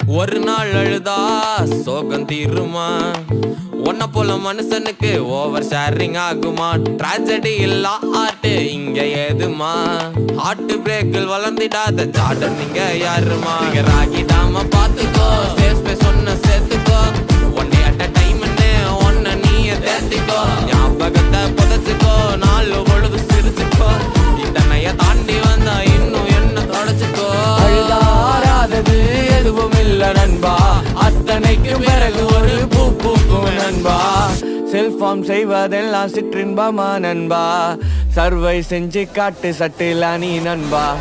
ஒரு நாள் அழுதா சோகம் தீருமா? ஒன்ன போல மனுஷனுக்கு ஓவர் ஷேரிங் ஆகுமா? ட்ராஜடி இல்லா ஆட்டு இங்க ஏதுமா? ஹார்ட் பிரேக்கில் வளர்ந்திடாத ஜார்டன் நீங்க யாருமா? ராகிடாம பாத்துக்கோ, சேஃப் சொன்ன சேர்த்துக்கோ. ஒன் டே அட் அ டைம்னு ஒன்ன நீய தேர்த்திக்கோ. ஞாபகத்தை புதைச்சுக்கோ, நாலு பொழுது சிரிச்சுக்கோ. இத்தனைய தாண்டி வந்தா இன்னும் என்ன தொடச்சுக்கோ. அழுதாராதது எதுவும் இல்ல நண்பா, அத்தனைக்கு பிறகு ஒரு பூ பூக்கும் நண்பா. செல்ஃபார்ம் செய்வதெல்லாம் சிற்றின்பமா நண்பா, சர்வை செஞ்சு காட்டு சட்டில நீ நண்பா.